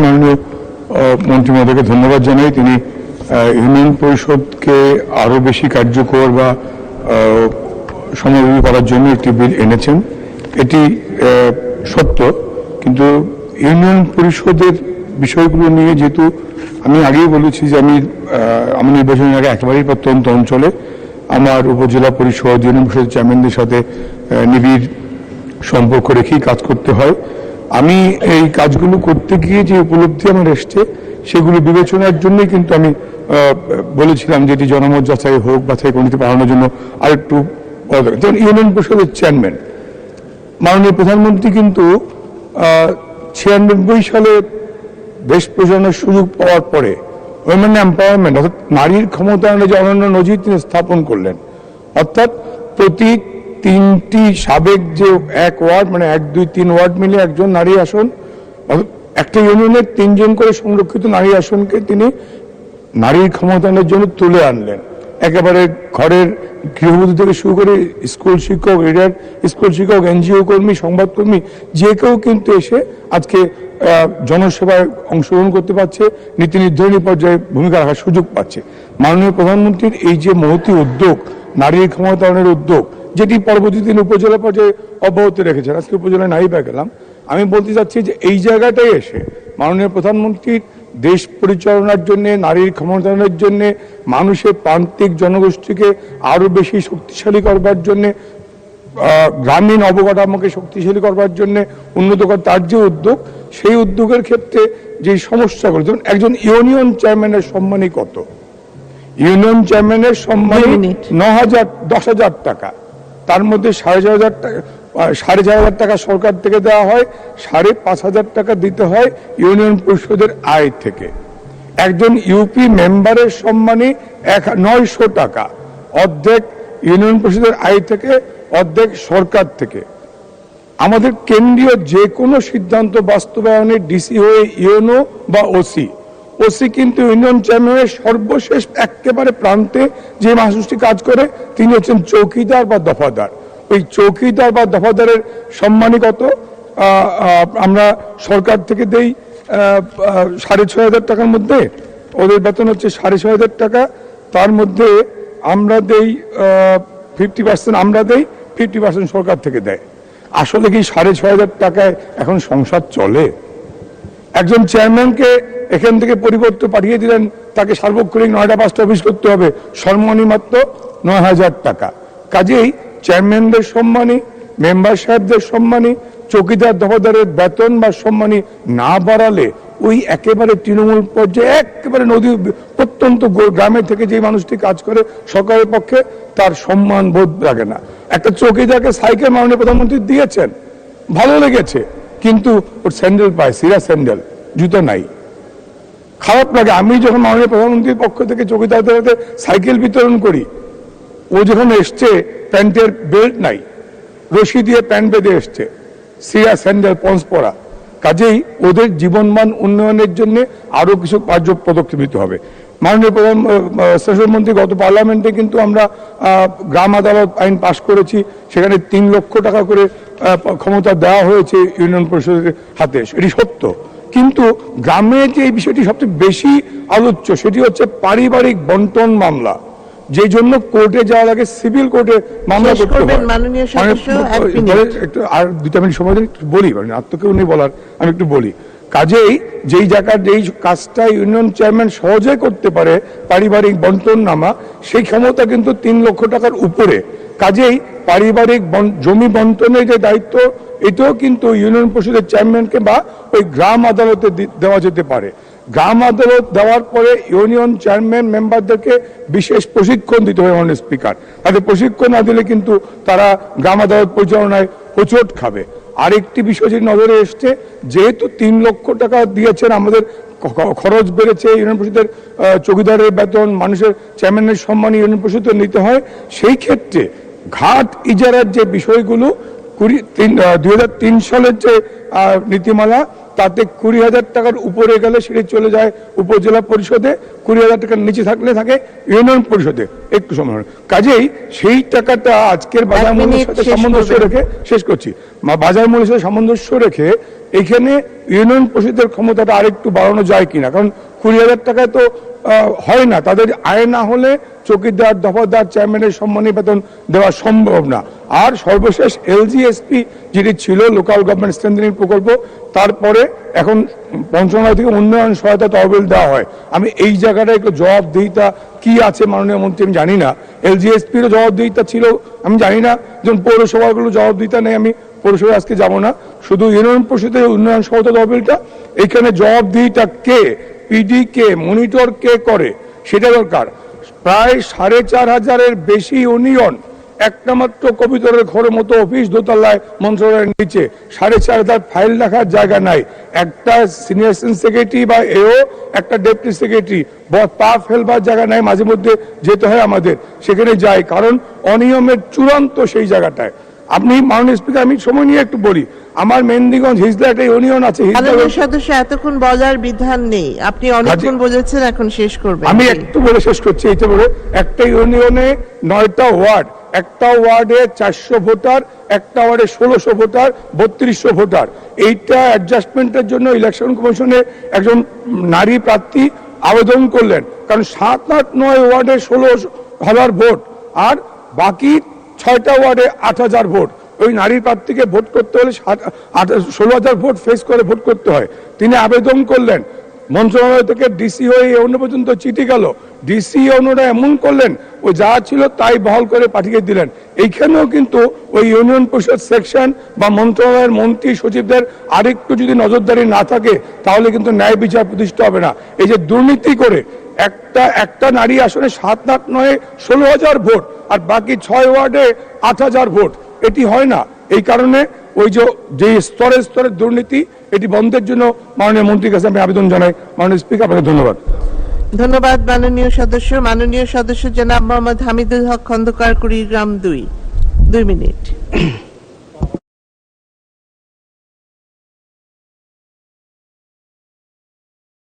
মাননীয় মন্ত্রী মহোদয়কে ধন্যবাদ জানাই। তিনি ইউনিয়ন পরিষদকে আরো বেশি কার্যকর বা সমন্বয় করার জন্য একটি বিল এনেছেন। এটি সত্য, কিন্তু ইউনিয়ন পরিষদের বিষয়গুলো নিয়ে যেহেতু আমি আগেই বলেছি যে আমি নির্বাচনের আগে একেবারেই প্রত্যন্ত অঞ্চলে আমার উপজেলা পরিষদ ইউনিয়ন পরিষদের চেয়ারম্যানদের সাথে নিবিড় সম্পর্ক রেখেই কাজ করতে হয়। আমি এই কাজগুলো করতে গিয়ে যে উপলব্ধি আমার এসছে সেগুলো বিবেচনার জন্যই কিন্তু আমি বলেছিলাম যে এটি জনমত যাচাই হোক, বাছাই কমিটি পাঠানোর জন্য আরেকটু যেমন ইউনিয়ন পরিষদের চেয়ারম্যান মাননীয় প্রধানমন্ত্রী কিন্তু 96 সালে দেশ পরিচালনার সুযোগ পাওয়ার পরে উইমেন এম্পাওয়ারমেন্ট অর্থাৎ নারীর ক্ষমতায়নের যে অনন্য নজির তিনি স্থাপন করলেন। অর্থাৎ প্রতি 3টি সাবেক যে এক ওয়ার্ড মানে 1, 2, 3 ওয়ার্ড মিলে একজন নারী আসন, একটা ইউনিয়নের 3 জন করে সংরক্ষিত নারী আসনকে তিনি নারীর ক্ষমতায়নের জন্য তুলে আনলেন। একেবারে ঘরের গৃহবধূ থেকে শুরু করে স্কুল শিক্ষক, রিটায়ার্ড স্কুল শিক্ষক, এনজিও কর্মী, সংবাদকর্মী যে কেউ কিন্তু এসে আজকে জনসেবায় অংশগ্রহণ করতে পারছে, নীতি নির্ধারণী পর্যায়ে ভূমিকা রাখার সুযোগ পাচ্ছে। মাননীয় প্রধানমন্ত্রীর এই যে মহতী উদ্যোগ, নারীর ক্ষমতায়নের উদ্যোগ, যেটি পরবর্তী দিন উপজেলা পর্যায়ে অব্যাহত রেখেছেন, আজকে উপজেলায় নাই বা গেলাম, আমি বলতে চাচ্ছি যে এই জায়গাটাই এসে মাননীয় প্রধানমন্ত্রীর দেশ পরিচালনার জন্য, নারীর ক্ষমতায়নের জন্য, মানুষের প্রান্তিক জনগোষ্ঠীকে আরো বেশি শক্তিশালী করবার জন্য, গ্রামীণ অবকাঠামোকে শক্তিশালী করবার জন্য, উন্নত করার তার যে উদ্যোগ, সেই উদ্যোগের ক্ষেত্রে যে সমস্যাগুলো, যেমন একজন ইউনিয়ন চেয়ারম্যানের সম্মানই কত, ইউনিয়ন চেয়ারম্যানের সম্মান 10,000 টাকা, তার মধ্যে 4,500 টাকা সরকার থেকে দেওয়া হয়, 5,500 টাকা দিতে হয় ইউনিয়ন পরিষদের আয় থেকে। একজন ইউপি মেম্বারের সম্মানী 900 টাকা, অর্ধেক ইউনিয়ন পরিষদের আয় থেকে, অর্ধেক সরকার থেকে। আমাদের কেন্দ্রীয় যে কোনো সিদ্ধান্ত বাস্তবায়নে ডিসি হয়ে ইউনো বা ওসি কিন্তু ইউনিয়ন চেয়ারম্যানের সর্বশেষ একেবারে প্রান্তে যে মানুষটি কাজ করে তিনি হচ্ছেন চৌকিদার বা দফাদার। ওই চৌকিদার বা দফাদারের সম্মানী কত? আমরা সরকার থেকে দেই 6,500 টাকার মধ্যে, ওদের বেতন হচ্ছে 6,500 টাকা, তার মধ্যে আমরা দেই 50% আমরা দেই, 50% সরকার থেকে দেয়। আসলে কি 6,500 টাকায় এখন সংসার চলে? একজন চেয়ারম্যানকে এখান থেকে পরিবর্তে পাঠিয়ে দিলেন, তাকে সার্বক্ষণিক 9টা 5টা অফিস করতে হবে, সম্মানী মাত্র 9,000 টাকা। কাজেই চেয়ারম্যানদের সম্মানী, মেম্বার সাহেবদের সম্মানী, চৌকিদার দফাদারের বেতন বা সম্মানী না বাড়ালে ওই একেবারে তৃণমূল পর্যায়ে একেবারে নদী প্রত্যন্ত গ্রামে থেকে যে মানুষটি কাজ করে সরকারের পক্ষে তার সম্মান বোধ লাগে না। একটা চৌকিদারকে সাইকেল মাননীয় প্রধানমন্ত্রী দিয়েছেন, ভালো লেগেছে, কিন্তু ওর স্যান্ডেল পায়, সিরা স্যান্ডেল, জুতো নাই, খারাপ লাগে। আমি যখন মাননীয় প্রধানমন্ত্রীর পক্ষ থেকে চৌকিদারদের হাতে সাইকেল বিতরণ করি, ও যখন এসছে প্যান্টের বেল্ট নাই, রশি দিয়ে প্যান্ট বেঁধে এসছে, সিরা স্যান্ডেল, পন্স পরা। কাজেই ওদের জীবনমান উন্নয়নের জন্য আরো কিছু পদক্ষেপ নিতে হবে। মাননীয় প্রধানমন্ত্রী গত পার্লামেন্টে কিন্তু আমরা গ্রাম আদালত আইন পাশ করেছি, সেখানে 3 লক্ষ টাকা করে ক্ষমতা দেওয়া হয়েছে ইউনিয়ন পরিষদের হাতে, এটি সত্য। কিন্তু গ্রামে যে এই বিষয়টি সবচেয়ে বেশি আলোচ্য সেটি হচ্ছে পারিবারিক বন্টন মামলা, যে জন্য কোর্টে যাওয়া লাগে, সিভিল কোর্টে মামলা করতে হয়। একটু আর 2টা মিনিট সময় একটু বলি, মানে আর তো কেউ নেই বলার, আমি একটু বলি। কাজেই যেই জায়গার যেই কাজটা ইউনিয়ন চেয়ারম্যান সহজে করতে পারে, পারিবারিক বন্টন নামা, সেই ক্ষমতা কিন্তু 3 লক্ষ টাকার উপরে। কাজেই পারিবারিক জমি বন্টনের যে দায়িত্ব, এটাও কিন্তু ইউনিয়ন পরিষদের চেয়ারম্যানকে বা ওই গ্রাম আদালতে দেওয়া যেতে পারে। গ্রাম আদালত দেওয়ার পরে ইউনিয়ন চেয়ারম্যান মেম্বারদেরকে বিশেষ প্রশিক্ষণ দিতে হবে মাননীয় স্পিকার। তাদের প্রশিক্ষণ না দিলে কিন্তু তারা গ্রাম আদালত পরিচালনায় হোঁচট খাবে। আরেকটি বিষয় যে নজরে এসছে, যেহেতু 3 লক্ষ টাকা দিয়েছেন, আমাদের খরচ বেড়েছে, ইউনিয়ন পরিষদের চৌকিদারের বেতন, মানুষের চেয়ারম্যানের সম্মান ইউনিয়ন পরিষদে নিতে হয়, সেই ক্ষেত্রে ঘাট ইজারার যে বিষয়গুলো 2003 সালের যে নীতিমালা, তাতে 20,000 টাকার উপরে গেলে সেটি চলে যায় উপজেলা পরিষদে, 20,000 টাকার নিচে থাকলে থাকে ইউনিয়ন পরিষদে, একটু সময়। কাজেই সেই টাকাটা আজকের বাজার মূল্যের সাথে সামঞ্জস্য রেখে, শেষ করছি, বাজার মূল্যের সাথে সামঞ্জস্য রেখে এখানে ইউনিয়ন পরিষদের ক্ষমতাটা আরেকটু বাড়ানো যায় কিনা, কারণ 20,000 টাকায় তো হয় না, তাদের আয় না হলে চৌকিদার, দফাদার, চেয়ারম্যানের সম্মানী বেতন দেওয়া সম্ভব না। আর সর্বশেষ এলজিএসপি যেটি ছিল, লোকাল গভর্নমেন্ট স্ট্রেংথেনিং প্রকল্প, তারপরে এখন মন্ত্রণালয় থেকে উন্নয়ন সহায়তা তহবিল দেওয়া হয়। আমি এই জায়গাটা একটু জবাবদিহিতা কি আছে মাননীয় মন্ত্রী আমি জানি না, এলজিএসপিরও জবাবদিহিতা ছিল আমি জানি না, যেমন পৌরসভাগুলো জবাবদিহিতা নেই, আমি পৌরসভায় আজকে যাব না, শুধু ইউনিয়ন পরিষদের উন্নয়ন সহায়তা তহবিলটা, এখানে জবাবদিহিতা কে, পিডি কে, মনিটর কে করে সেটা দরকার। প্রায় 4,500-এর বেশি ইউনিয়ন, একটা মাত্র কবিতরের ঘরের মতো অফিস দোতলায় মন্ত্রণালয়ের নিচে, 4,500 ফাইল রাখার জায়গা নাই, একটা সিনিয়র সেক্রেটারি বা এও, একটা ডেপুটি সেক্রেটারি পা ফেলবার জায়গা নাই, মাঝে মধ্যে যেতে হয় আমাদের, সেখানে যাই, কারণ অনিয়মের চূড়ান্ত সেই জায়গাটায়। আপনি মাননীয় স্পিকার, আমি সময় নিয়ে একটু বলি, আমার মেহেন্দিগঞ্জ হিজলা একটা ইউনিয়ন আছে। সদস্য এতক্ষণ বলার বিধান নেই, আপনি অনেকক্ষণ বলেছেন, এখন শেষ করবেন। আমি একটু বলে শেষ করছি। এইটা বলে, একটা ইউনিয়নে 9টা ওয়ার্ড, একটা ওয়ার্ডে 400 ভোটার, একটা ওয়ার্ডে 1600 ভোটার, 3200 ভোটার। এইটা অ্যাডজাস্টমেন্টের জন্য ইলেকশন কমিশনে একজন নারী প্রার্থী আবেদন করলেন, কারণ 7, 8, 9 ওয়ার্ডে 16,000 ভোট, আর বাকি 6টা ওয়ার্ডে 8,000 ভোট। ওই নারী প্রার্থীকে ভোট করতে হলে 16,000 ভোট ফেস করে ভোট করতে হয়। তিনি আবেদন করলেন, মন্ত্রণালয় থেকে ডিসি হয়ে অন্য পর্যন্ত চিঠি গেল, ডিসি অন্যরা এমন করলেন, ও যা ছিল তাই বহাল করে পাঠিয়ে দিলেন। এইখানেও কিন্তু ওই ইউনিয়ন পরিষদ সেকশন বা মন্ত্রণালয়ের মন্ত্রী সচিবদের আরেকটু যদি নজরদারি না থাকে, তাহলে কিন্তু ন্যায় বিচার প্রতিষ্ঠা হবে না। এই যে দুর্নীতি করে একটা নারী আসনে 7, 8, 9, 16,000 ভোট, আর বাকি 6 ওয়ার্ডে 8,000 ভোট, এটি হয় না। এই কারণে ওই যে স্তরে স্তরে দুর্নীতি, এটি বন্ধের জন্য মাননীয় মন্ত্রীর কাছে আমি আবেদন জানাই। মাননীয় স্পিকার, আপনাকে ধন্যবাদ। ধন্যবাদ মাননীয় সদস্য। মাননীয় সদস্য জনাব মোহাম্মদ হামিদুল হক খন্দকার, কুড়িগ্রাম 2 মিনিট।